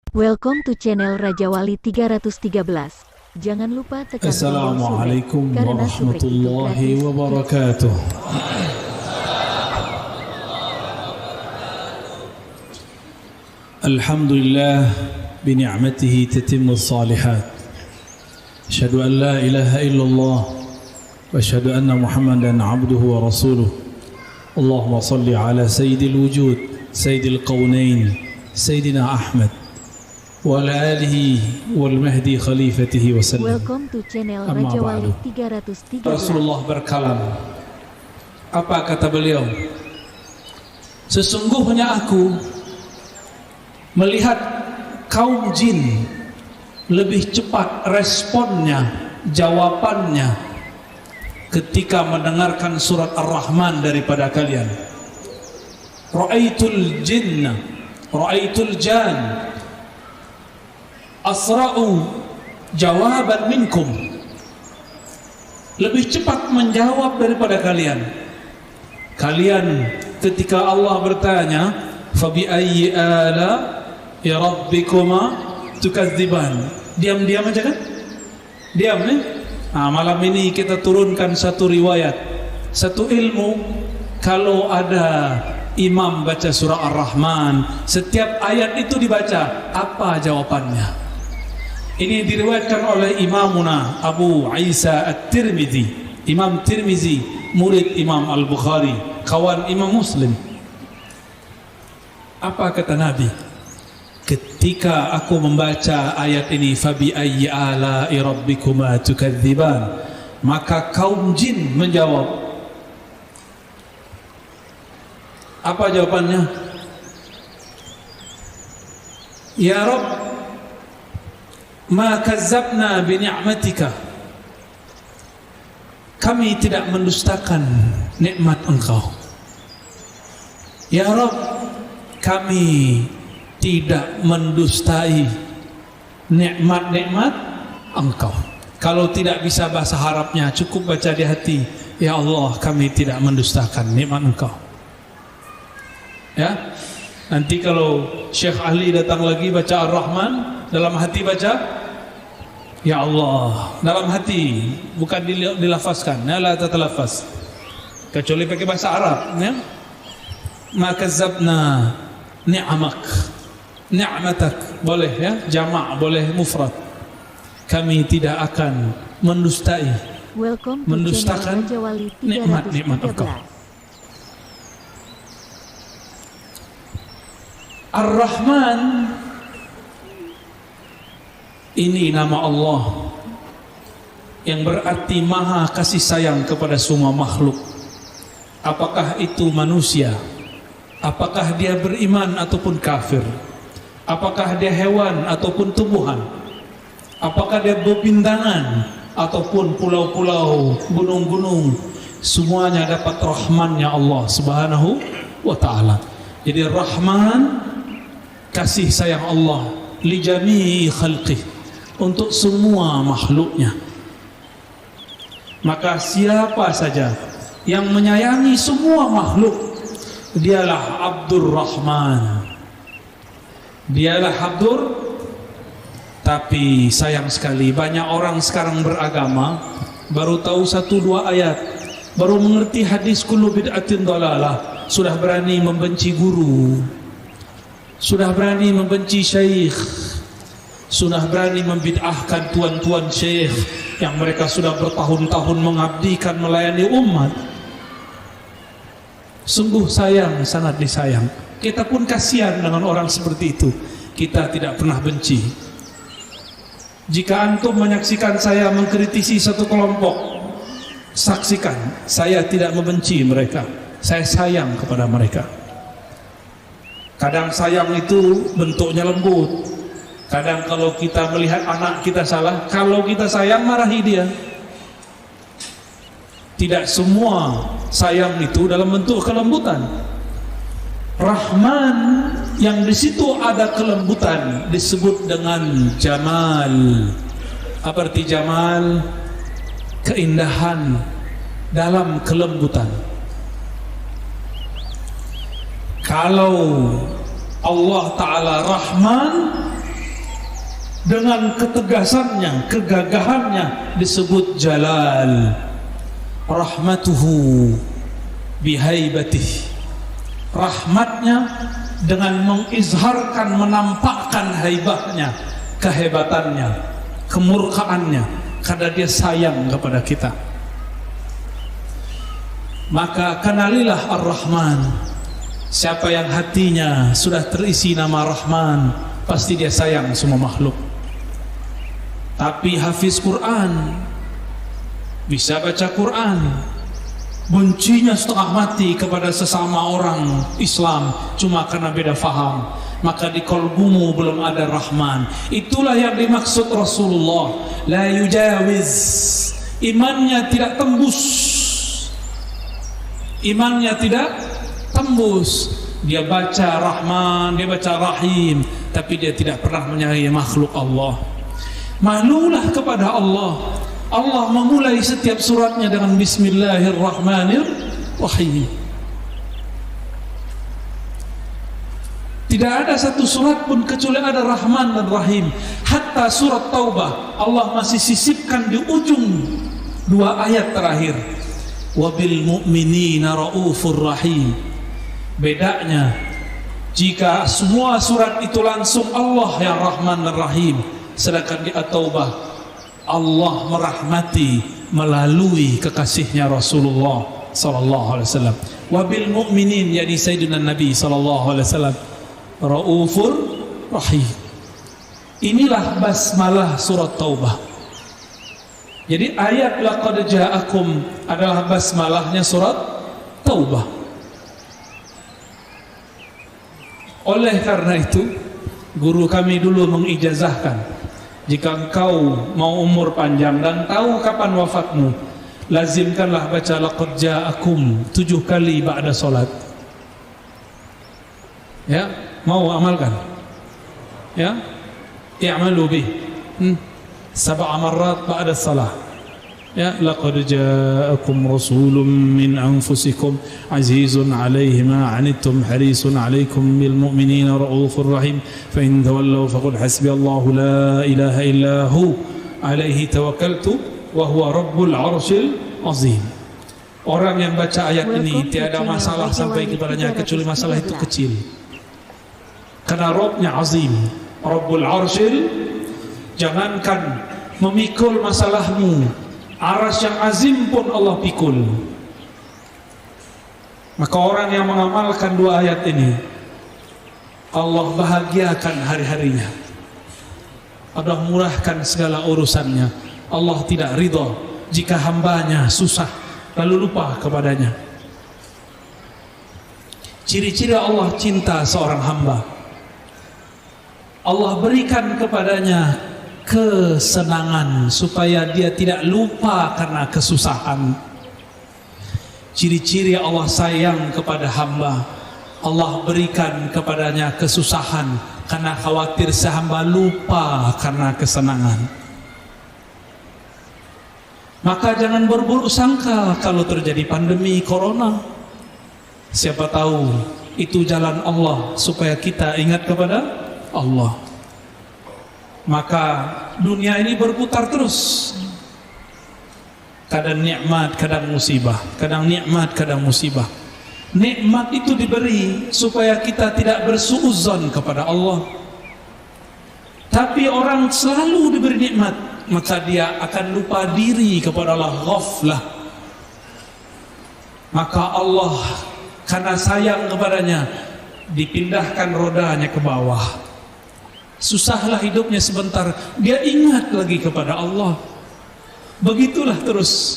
Welcome to channel Raja Wali 313. Jangan lupa tekan tombol Assalamualaikum subscribe karena subscribe itu warahmatullahi gratis. wabarakatuh. Alhamdulillah bini'matihi tatimmus salihat. Asyhadu an la ilaha illallah wa asyhadu anna Muhammadan abduhu wa rasuluh. Allahumma salli ala sayyidil wujud, sayyidil qawnain, sayyidina Ahmad wa ala alihi wal mahdi khalifatihi wa sallam. Welcome to channel Amma Raja Wali ba'du. 313. Rasulullah berkalam. Apa kata beliau? Sesungguhnya aku melihat kaum jin lebih cepat responnya, jawabannya ketika mendengarkan surat Ar-Rahman daripada kalian. Ra'aitul jinna, ra'aitul jan asra'u jawaban minkum. Lebih cepat menjawab daripada kalian. Kalian ketika Allah bertanya, fabi ayyi ala ya rabbikuma tukadziban, diam-diam aja kan? Diam nih. Nah, malam ini kita turunkan satu riwayat, satu ilmu. Kalau ada imam baca surah Ar-Rahman, setiap ayat itu dibaca, apa jawabannya? Ini diriwayatkan oleh Imamuna Abu Isa At-Tirmidzi, Imam Tirmizi, murid Imam Al-Bukhari, kawan Imam Muslim. Apa kata Nabi? Ketika aku membaca ayat ini, fabi ayyi ala'i rabbikuma tukadziban, maka kaum jin menjawab. Apa jawabannya? Ya Rabb, ma kazzabna bi ni'matika. Kami tidak mendustakan nikmat Engkau. Ya Rabb, kami tidak mendustai nikmat-nikmat Engkau. Kalau tidak bisa bahasa Arabnya, cukup baca di hati. Ya Allah, kami tidak mendustakan nikmat Engkau. Ya, nanti kalau Syekh Ahli datang lagi baca Ar-Rahman, dalam hati baca Ya Allah, dalam hati, bukan dilafazkan. La tatalafaz, kecuali pakai bahasa Arab, ya. Maka zabna ni'amak, ni'matak, boleh ya, jamak, boleh mufrad. Kami tidak akan mendustai, mendustakan nikmat-nikmat Engkau. Ar-Rahman, ini nama Allah yang berarti maha kasih sayang kepada semua makhluk. Apakah itu manusia, apakah dia beriman ataupun kafir, apakah dia hewan ataupun tumbuhan, apakah dia bebintangan ataupun pulau-pulau, gunung-gunung, semuanya dapat rahmannya Allah Subhanahu wa ta'ala. Jadi Rahman, kasih sayang Allah li jami'i khalqih, untuk semua makhluknya. Maka siapa saja yang menyayangi semua makhluk, dialah Abdur Rahman, dialah Abdur. Tapi sayang sekali, banyak orang sekarang beragama baru tahu 1-2 ayat, baru mengerti hadis kullu bid'atin dhalalah, sudah berani membenci guru, sudah berani membenci syekh, sudah berani membid'ahkan tuan-tuan syekh yang mereka sudah bertahun-tahun mengabdikan melayani umat. Sungguh sayang, sangat disayang. Kita pun kasihan dengan orang seperti itu. Kita tidak pernah benci. Jika antum menyaksikan saya mengkritisi satu kelompok, saksikan saya tidak membenci mereka. Saya sayang kepada mereka. Kadang sayang itu bentuknya lembut. Kadang kalau kita melihat anak kita salah, kalau kita sayang, marahi dia. Tidak semua sayang itu dalam bentuk kelembutan. Rahman yang di situ ada kelembutan disebut dengan jamal. Apa arti jamal? Keindahan dalam kelembutan. Kalau Allah Ta'ala Rahman, dengan ketegasannya, kegagahannya disebut Jalal. Rahmatuhu bihaibatih, rahmatnya dengan mengizharkan, menampakkan haibahnya, kehebatannya, kemurkaannya, karena dia sayang kepada kita. Maka kenalilah Ar-Rahman. Siapa yang hatinya sudah terisi nama Rahman, pasti dia sayang semua makhluk. Tapi hafiz Quran, bisa baca Quran, bencinya setengah mati kepada sesama orang Islam cuma karena beda faham, maka di kolbumu belum ada Rahman. Itulah yang dimaksud Rasulullah, la yujawiz, imannya tidak tembus, imannya tidak tembus. Dia baca Rahman, dia baca Rahim, tapi dia tidak pernah menyayangi makhluk Allah. Malulah kepada Allah. Allah memulai setiap suratnya dengan Bismillahirrahmanirrahim. Tidak ada satu surat pun kecuali ada Rahman dan Rahim. Hatta surat Taubah Allah masih sisipkan di ujung dua ayat terakhir, wabil mu'minina raufur rahim. Bedanya, jika semua surat itu langsung Allah yang Rahman dan Rahim, sedangkan di At-Taubah Allah merahmati melalui kekasihnya Rasulullah sallallahu alaihi wasallam. Wabil mu'minin, yakni Sayyidina Nabi sallallahu alaihi wasallam, raufur rahim. Inilah basmalah surat Taubah. Jadi ayat laqad ja'akum adalah basmalahnya surat Taubah. Oleh karena itu, guru kami dulu mengijazahkan, jika engkau mau umur panjang dan tahu kapan wafatmu, lazimkanlah baca laqad ja'akum 7 kali ba'da salat. Ya, mau amalkan? Ya, i'malu bih 7 marrat ba'da salah. Ya, laqad ja'akum rasulun min anfusikum azizun 'alaihi ma 'anittum harisun 'alaikum bil mu'minina raufur rahim fa in tawallaw faqul hasbiyallahu la ilaha illa hu 'alaihi tawakkaltu wa huwa rabbul 'arsyil 'azim. Orang yang baca ayat ini tiada masalah sampai kepadanya kecuali masalah itu kecil. Karena Rabbnya azim, Rabbul 'arsyil, jangankan memikul masalahmu, aras yang azim pun Allah pikul. Maka orang yang mengamalkan dua ayat ini, Allah bahagiakan hari-harinya, Allah murahkan segala urusannya. Allah tidak ridha jika hambanya susah lalu lupa kepadanya. Ciri-ciri Allah cinta seorang hamba, Allah berikan kepadanya kesenangan supaya dia tidak lupa karena kesusahan. Ciri-ciri Allah sayang kepada hamba, Allah berikan kepadanya kesusahan karena khawatir sehamba lupa karena kesenangan. Maka jangan berburuk sangka kalau terjadi pandemi corona. Siapa tahu itu jalan Allah supaya kita ingat kepada Allah. Maka dunia ini berputar terus, kadang nikmat, kadang musibah, kadang nikmat, kadang musibah. Nikmat itu diberi supaya kita tidak bersuudzon kepada Allah. Tapi orang selalu diberi nikmat, maka dia akan lupa diri kepada Allah, ghaflah. Maka Allah karena sayang kepadanya dipindahkan rodanya ke bawah. Susahlah hidupnya sebentar, dia ingat lagi kepada Allah. Begitulah terus.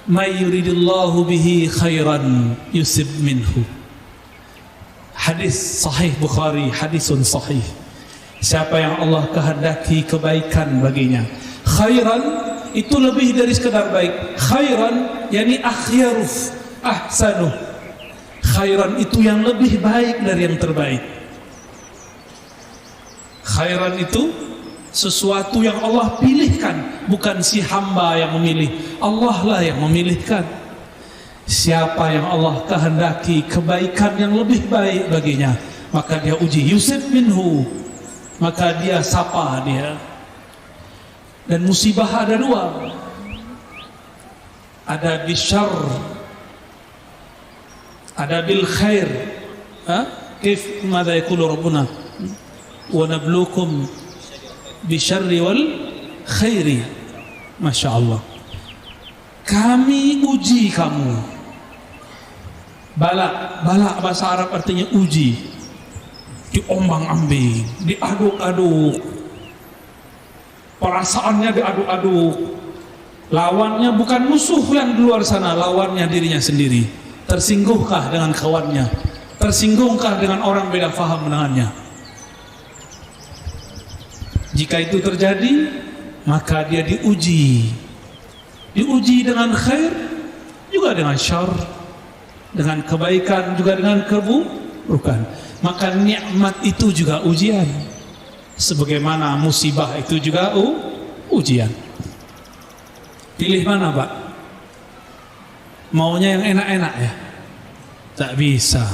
May yuridillahu bihi khairan yusib minhu. Hadis sahih Bukhari, hadisun sahih. Siapa yang Allah kehendaki kebaikan baginya, khairan itu lebih dari sekadar baik. Khairan yani akhyaruf, ahsanuh. Khairan itu yang lebih baik dari yang terbaik. Khairan itu sesuatu yang Allah pilihkan, bukan si hamba yang memilih, Allah lah yang memilihkan. Siapa yang Allah kehendaki kebaikan yang lebih baik baginya, maka dia uji, yusib minhu, maka dia sapa dia. Dan musibah ada dua. Ada bisyarr, ada bil khair. Kif madza yaqulu rabbuna wa nabluukum bisyarri wal khairi. Masya Allah. Kami uji kamu. Bala bahasa Arab artinya uji. Diombang-ambing, diaduk-aduk, perasaannya diaduk-aduk. Lawannya bukan musuh yang di luar sana, lawannya dirinya sendiri. Tersinggungkah dengan kawannya? Tersinggungkah dengan orang beda faham dengannya? Jika itu terjadi, maka dia diuji. Diuji dengan khair, juga dengan syarr, dengan kebaikan, juga dengan keburukan. Maka nikmat itu juga ujian. Sebagaimana musibah itu juga ujian. Pilih mana, Pak? Maunya yang enak-enak ya? Tak bisa.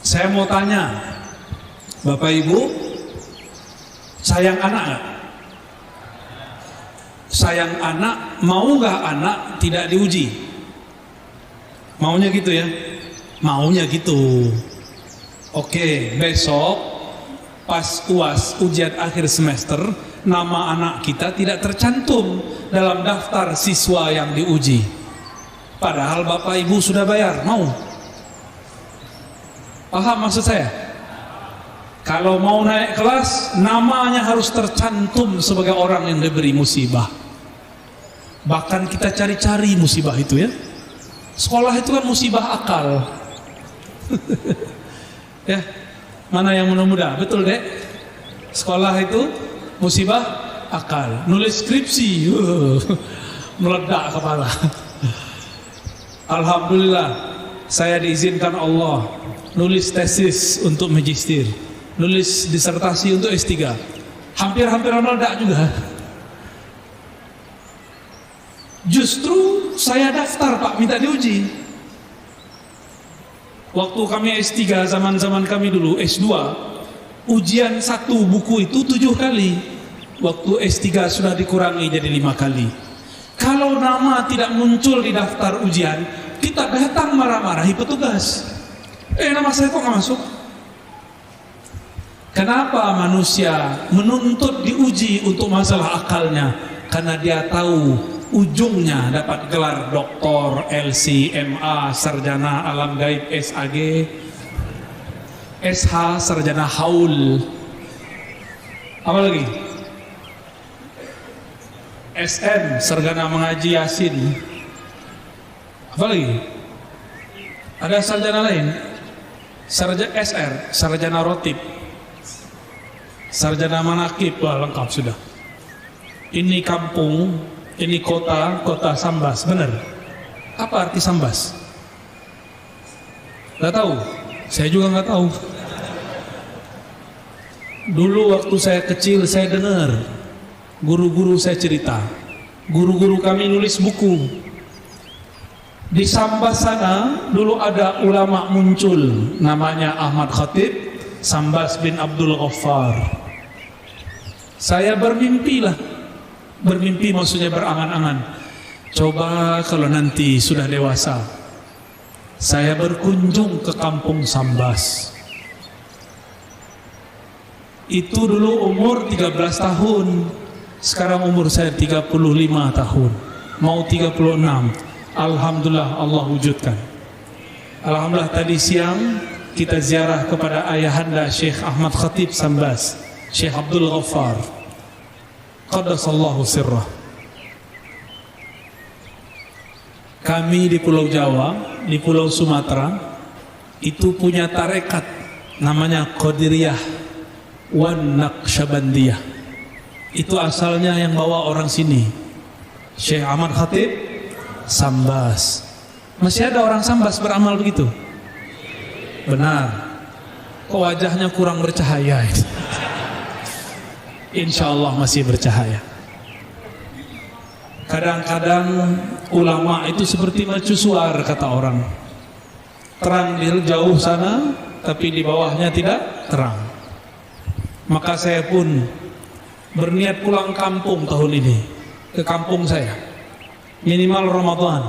Saya mau tanya, Bapak Ibu, sayang anak nggak? Sayang anak, mau nggak anak tidak diuji? Maunya gitu ya? Maunya gitu. Oke, besok pas UAS, ujian akhir semester, nama anak kita tidak tercantum dalam daftar siswa yang diuji. Padahal Bapak Ibu sudah bayar, mau? Paham maksud saya? Kalau mau naik kelas, namanya harus tercantum sebagai orang yang diberi musibah. Bahkan kita cari-cari musibah itu ya. Sekolah itu kan musibah akal. Ya, mana yang muda-muda? Betul dek? Sekolah itu musibah akal. Nulis skripsi, meledak kepala. Alhamdulillah, saya diizinkan Allah nulis tesis untuk magister, nulis disertasi untuk S3. Hampir-hampir meledak juga. Justru saya daftar, Pak, minta diuji. Waktu kami S3, zaman-zaman kami dulu S2, ujian satu buku itu 7 kali. Waktu S3 sudah dikurangi jadi 5 kali. Kalau nama tidak muncul di daftar ujian, kita datang marah-marahi petugas. Nama saya kok nggak masuk? Kenapa manusia menuntut diuji untuk masalah akalnya? Karena dia tahu ujungnya dapat gelar doktor, LC, MA, sarjana alam gaib, SAG, SH, sarjana haul. Apa lagi? SM, sarjana mengaji Yasin. Apa lagi? Ada sarjana lain? Sarjana SR, sarjana rotib, sarjana manakib. Wah, lengkap sudah. Ini kampung, ini kota, kota Sambas, benar? Apa arti Sambas? Gak tahu? Saya juga gak tahu. Dulu waktu saya kecil saya dengar guru-guru saya cerita, guru-guru kami nulis buku. Di Sambas sana dulu ada ulama muncul, namanya Ahmad Khatib, Sambas bin Abdul Ghaffar. Saya bermimpilah, bermimpi maksudnya berangan-angan, coba kalau nanti sudah dewasa saya berkunjung ke kampung Sambas. Itu dulu umur 13 tahun. Sekarang umur saya 35 tahun, mau 36. Alhamdulillah Allah wujudkan. Alhamdulillah tadi siang kita ziarah kepada ayahanda Syekh Ahmad Khatib Sambas, Syekh Abdul Ghaffar, qaddasallahu sirrah. Kami di Pulau Jawa, di Pulau Sumatera itu punya tarekat namanya Qadiriyah wan Naqsyabandiyah. Itu asalnya yang bawa orang sini, Syekh Ahmad Khatib Sambas. Masih ada orang Sambas beramal begitu? Benar. Kok wajahnya kurang bercahaya? Insya Allah masih bercahaya. Kadang-kadang ulama itu seperti mercusuar, kata orang. Terang di jauh sana, tapi di bawahnya tidak terang. Maka saya pun berniat pulang kampung tahun ini, ke kampung saya, minimal Ramadan,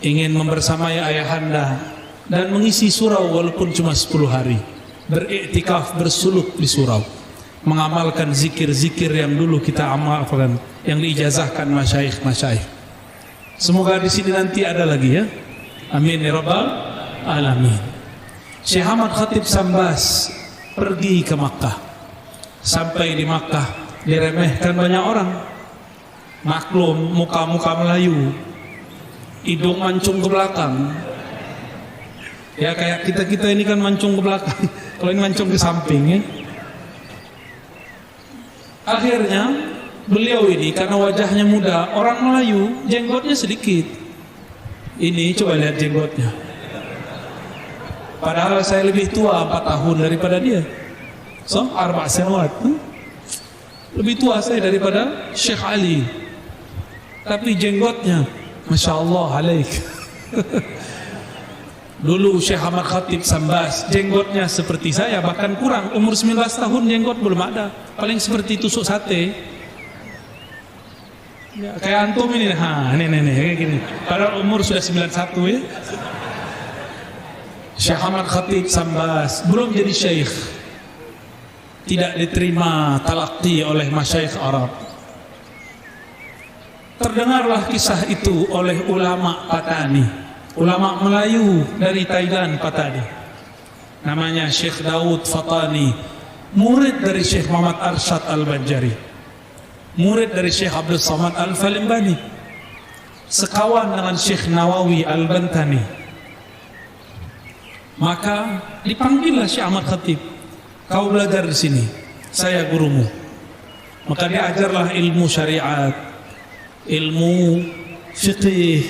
ingin membersamai ayahanda dan mengisi surau walaupun cuma 10 hari, beriktikaf, bersuluk di surau, mengamalkan zikir-zikir yang dulu kita amalkan, yang diijazahkan masyayikh-masyayikh. Semoga di sini nanti ada lagi ya. Amin ya rabbal alamin. Syekh Ahmad Khatib Sambas pergi ke Makkah. Sampai di Makkah diremehkan banyak orang. Maklum, muka-muka Melayu, hidung mancung ke belakang. Ya kayak kita ini kan mancung ke belakang. Kalau ini mancung ke samping ya. Akhirnya beliau ini karena wajahnya muda, orang Melayu, jenggotnya sedikit. Ini coba lihat jenggotnya. Padahal saya lebih tua 4 tahun daripada dia. So, 4 sanawat. Lebih tua saya daripada Syekh Ali. Tapi jenggotnya, Masya Allah alaik. Dulu Syekh Ahmad Khatib Sambas, jenggotnya seperti saya, bahkan kurang. Umur 19 tahun jenggot belum ada. Paling seperti tusuk sate. Ya, kayak antum ini, ini kayak gini. Padahal umur sudah 91 ya. Syekh Ahmad Khatib Sambas belum jadi syekh, tidak diterima talaqi oleh masyayikh Arab. Terdengarlah kisah itu oleh ulama Patani, ulama Melayu dari Thailand Patani, namanya Syekh Daud Fatani, murid dari Syekh Muhammad Arsyad Al-Banjari, murid dari Syekh Abdul Samad Al-Falimbani, sekawan dengan Syekh Nawawi Al-Bantani. Maka dipanggillah Syekh Ahmad Khatib, kau belajar di sini, saya gurumu. Maka diajarlah ilmu syariat, ilmu fiqih,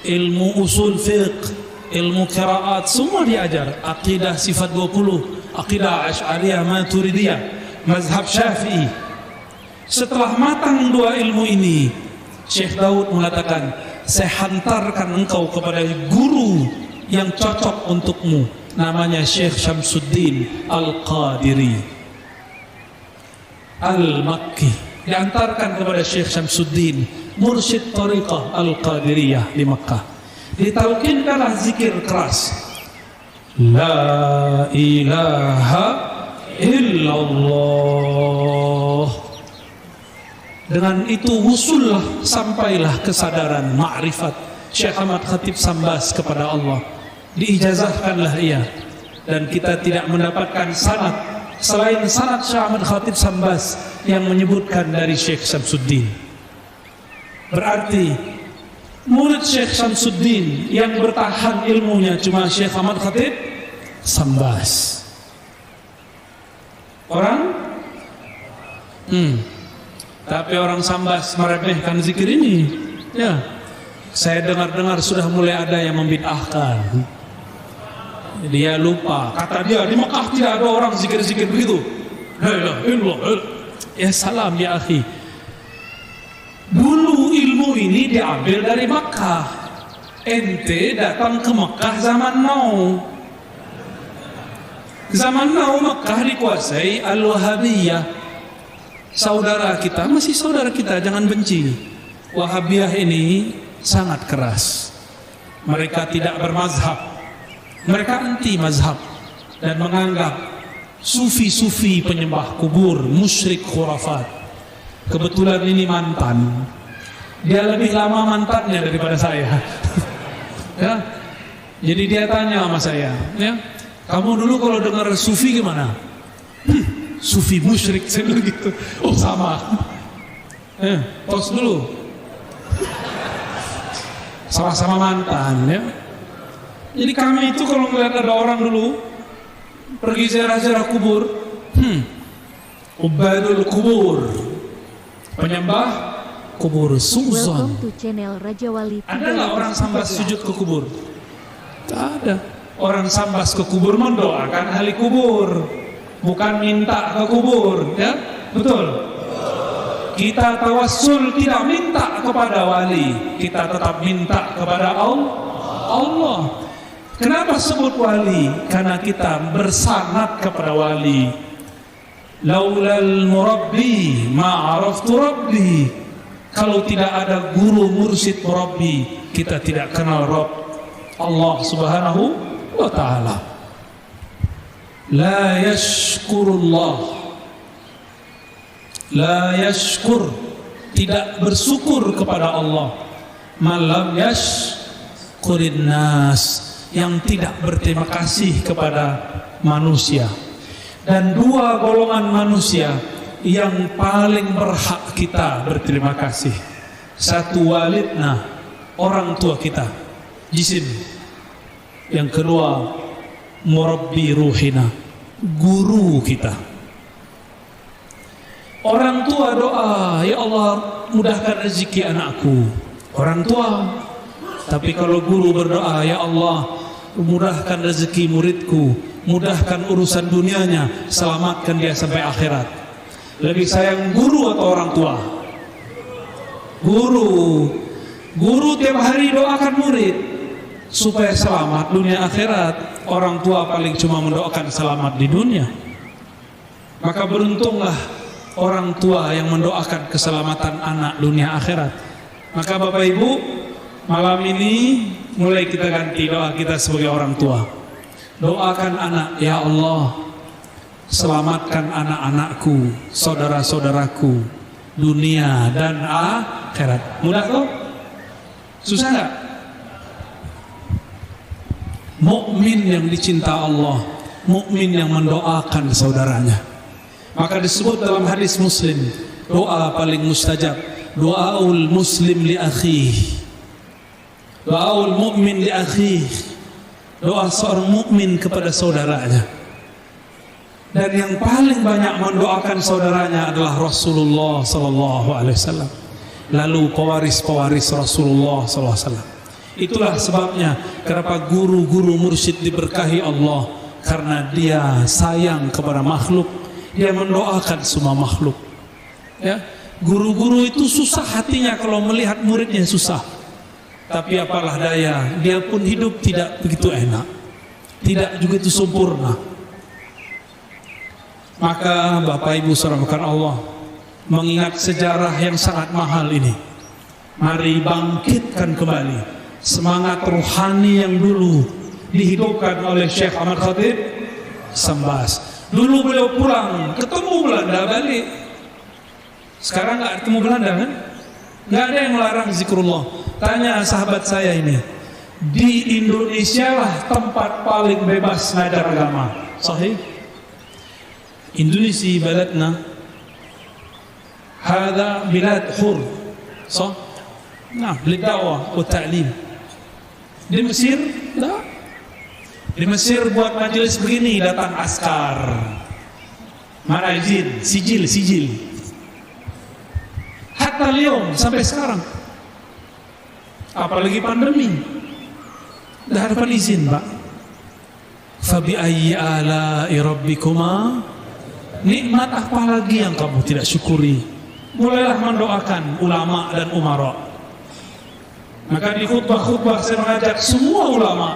ilmu usul fiqh, ilmu qiraat, semua diajar. Aqidah sifat 20, aqidah Asy'ariyah Maturidiyah, mazhab Syafi'i. Setelah matang dua ilmu ini, Syekh Daud mengatakan, saya hantarkan engkau kepada guru yang cocok untukmu, namanya Syekh Syamsuddin Al-Qadiri Al-Makki. Diantarkan kepada Syekh Syamsuddin, mursyid tariqah Al-Qadiriyah di Makkah. Ditalkinkanlah zikir keras, La ilaha illallah. Dengan itu wusullah, sampailah kesadaran ma'rifat Syekh Ahmad Khatib Sambas kepada Allah. Diijazahkanlah ia, dan kita tidak mendapatkan sanad selain sanad Syekh Ahmad Khatib Sambas yang menyebutkan dari Syekh Syamsuddin. Berarti murid Syekh Syamsuddin yang bertahan ilmunya cuma Syekh Ahmad Khatib Sambas. Tapi orang Sambas meremehkan zikir ini. Ya, saya dengar-dengar sudah mulai ada yang membid'ahkan. Dia lupa, kata dia di Mekah tidak ada orang zikir-zikir begitu. La ilaha illallah. Ya salam ya akhi. Dulu ilmu ini diambil dari Mekah. Ente datang ke Mekah zaman now. Zaman now Mekah dikuasai Al-Wahabiyah. Saudara kita, masih saudara kita, jangan benci. Wahabiyah ini sangat keras. Mereka tidak bermazhab. Mereka anti mazhab dan menganggap sufi-sufi penyembah kubur, musyrik khurafat. Kebetulan ini mantan. Dia lebih lama mantannya daripada saya. Ya. Jadi dia tanya sama saya, ya, kamu dulu kalau dengar sufi gimana? Sufi musyrik, saya bilang gitu. Oh sama. Tos dulu. Sama-sama mantan, ya. Jadi kami itu kalau melihat ada orang dulu pergi ziarah-ziarah kubur, ubadul kubur, penyembah kubur, suzon. Welcome to channel Raja Wali. Ada nggak orang Sambas sujud ke kubur? Tak ada. Orang Sambas ke kubur mendoakan ahli kubur, bukan minta ke kubur, ya betul. Kita tawassul tidak minta kepada wali, kita tetap minta kepada Allah. Kenapa sebut wali? Karena kita bersanad kepada wali. Laulal murabbi ma araftu rabbi. Kalau tidak ada guru, mursyid, murabbi, kita tidak kenal Rabb Allah Subhanahu wa ta'ala. La yashkurullah, la yashkur, tidak bersyukur kepada Allah. Malam yashkurin nas, yang tidak berterima kasih kepada manusia. Dan dua golongan manusia yang paling berhak kita berterima kasih. Satu, walidna, orang tua kita, jisim. Yang kedua, murabbi ruhina, guru kita. Orang tua doa, ya Allah mudahkan rezeki anakku. Orang tua. Tapi kalau guru berdoa, ya Allah mudahkan rezeki muridku, mudahkan urusan dunianya, selamatkan dia sampai akhirat. Lebih sayang guru atau orang tua? Guru. Guru tiap hari doakan murid supaya selamat dunia akhirat. Orang tua paling cuma mendoakan selamat di dunia. Maka beruntunglah orang tua yang mendoakan keselamatan anak dunia akhirat. Maka Bapak Ibu, malam ini mulai kita ganti doa kita sebagai orang tua. Doakan anak, ya Allah selamatkan anak-anakku, saudara-saudaraku, dunia dan akhirat. Mudah kok? Susah nggak? Mukmin yang dicinta Allah, mukmin yang mendoakan saudaranya. Maka disebut dalam hadis Muslim, doa paling mustajab, doaul muslim li akhihi, doaul mukmin li akhihi, doa seorang mukmin kepada saudaranya. Dan yang paling banyak mendoakan saudaranya adalah Rasulullah sallallahu alaihi wasallam. Lalu pewaris-pewaris Rasulullah sallallahu alaihi wasallam. Itulah sebabnya kenapa guru-guru mursyid diberkahi Allah, karena dia sayang kepada makhluk, dia mendoakan semua makhluk. Ya, guru-guru itu susah hatinya kalau melihat muridnya susah. Tapi apalah daya, dia pun hidup tidak begitu enak, tidak juga itu sempurna. Maka Bapak Ibu saudara Allah, mengingat sejarah yang sangat mahal ini, mari bangkitkan kembali semangat rohani yang dulu dihidupkan oleh Syekh Ahmad Khatib Sambas. Dulu beliau pulang, ketemu Belanda balik. Sekarang nggak ketemu Belanda kan? Nggak ada yang melarang zikrullah. Tanya sahabat saya ini, di Indonesia lah tempat paling bebas ngajar agama. Sahih? Indonesia baladna, hada bilad hur, sah? Nah, lidawah wa ta'lim. Di Mesir, dah. Di Mesir buat majelis begini datang askar, mana izin, sijil. Hatta liom sampai sekarang. Apalagi pandemi, dah dapat izin, Pak. Fabi ayyi ala'i rabbikuma, nikmat apa lagi yang kamu tidak syukuri? Mulailah mendoakan ulama dan umara. Maka di khutbah-khutbah saya mengajak semua ulama,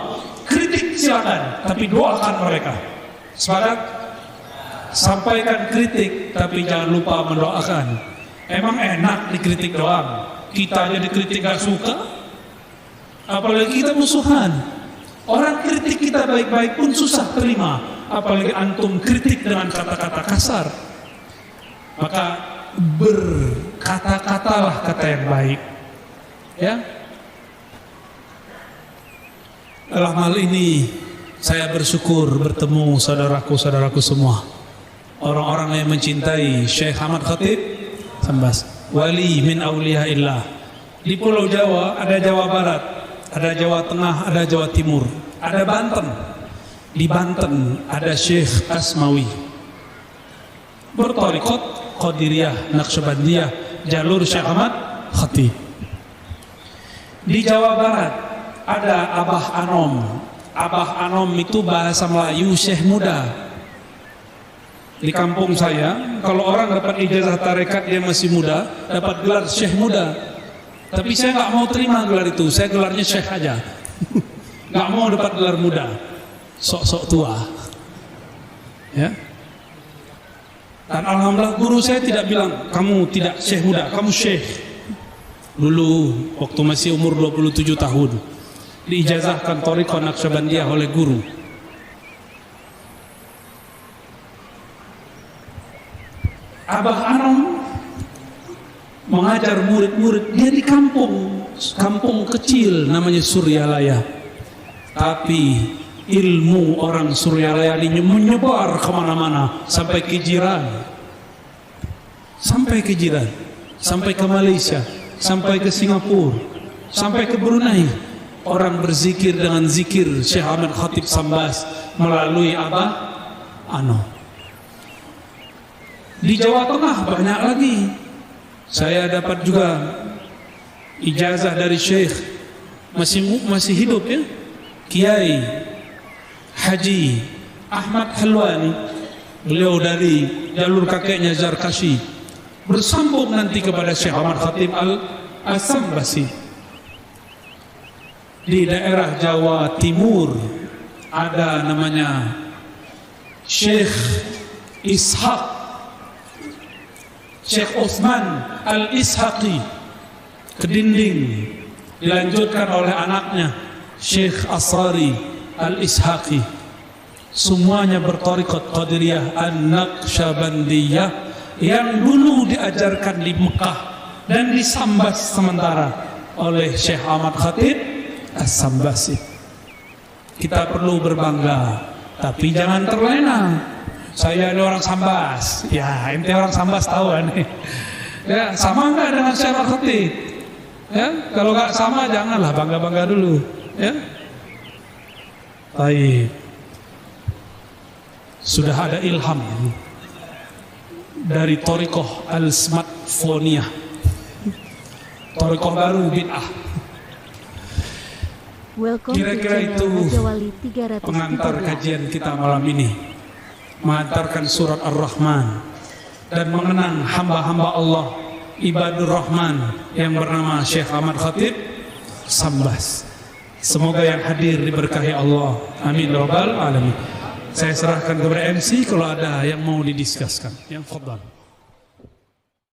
kritik silakan, tapi doakan mereka. Sepakat? Sampaikan kritik, tapi jangan lupa mendoakan. Emang enak dikritik doang, kita aja dikritik gak suka, apalagi kita musuhan. Orang kritik kita baik-baik pun susah terima, apalagi antum kritik dengan kata-kata kasar. Maka berkata-katalah kata yang baik, ya. Dalam hal ini saya bersyukur bertemu saudaraku-saudaraku semua, orang-orang yang mencintai Syekh Ahmad Khatib Sambas, wali min auliyaillah. Di Pulau Jawa ada Jawa Barat, ada Jawa Tengah, ada Jawa Timur, ada Banten. Di Banten ada Syekh Asmawi, bertariqat Qadiriyah, Naqsyabandiyah, jalur Syekh Ahmad Khatib. Di Jawa Barat ada Abah Anom. Abah Anom itu bahasa Melayu Syekh Muda. Di kampung saya, kalau orang dapat ijazah tarekat dia masih muda, dapat gelar Syekh Muda. Tapi saya nggak mau terima gelar itu, saya gelarnya Syekh aja. Nggak mau dapat gelar muda, sok-sok tua. Ya. Dan alhamdulillah guru saya tidak bilang kamu tidak syekh muda, kamu syekh. Dulu waktu masih umur 27 tahun diijazahkan thariqah Naqsyabandiyah oleh guru. Abah Anom mengajar murid-murid dia di kampung kecil namanya Suryalaya. Tapi ilmu orang Suryalaya ini menyebar kemana-mana sampai ke jiran, sampai ke Malaysia, sampai ke Singapura, sampai ke Brunei. Orang berzikir dengan zikir Syekh Ahmad Khatib Sambas melalui Abah Anom. Di Jawa Tengah banyak lagi. Saya dapat juga ijazah dari Syekh masih hidup ya, Kiai Haji Ahmad Halwani. Beliau dari jalur kakeknya Zarkashi, bersambung nanti kepada Syekh Ahmad Khatib Al-Sambasi. Di daerah Jawa Timur ada namanya Syekh Ishaq, Syekh Utsman Al-Ishaqi Kedinding, dilanjutkan oleh anaknya Syekh Asrari Al-Ishaqi. Semuanya berthariqat Qadiriyah An-Naqsyabandiyah yang dulu diajarkan di Mekah dan di Sambas sementara oleh Syekh Ahmad Khatib As-Sambasi. Kita perlu berbangga, tapi jangan terlena. Saya ini orang Sambas, ya ente orang Sambas tahu nih. Ya sama enggak dengan Syekh Ahmad Khatib? Ya kalau enggak sama janganlah bangga-bangga dulu. Ya. Baik. Sudah ada ilham dari thariqah Al-Smartphoniyah, thariqah baru bid'ah. Kira-kira itu pengantar kajian kita malam ini, mengantarkan surat Ar-Rahman dan mengenang hamba-hamba Allah Ibadur Rahman yang bernama Syekh Ahmad Khatib Sambas. Semoga yang hadir diberkahi Allah, amin ya rabbal alamin. Saya serahkan kepada MC kalau ada yang mau didiskuskan. Yang fadhal.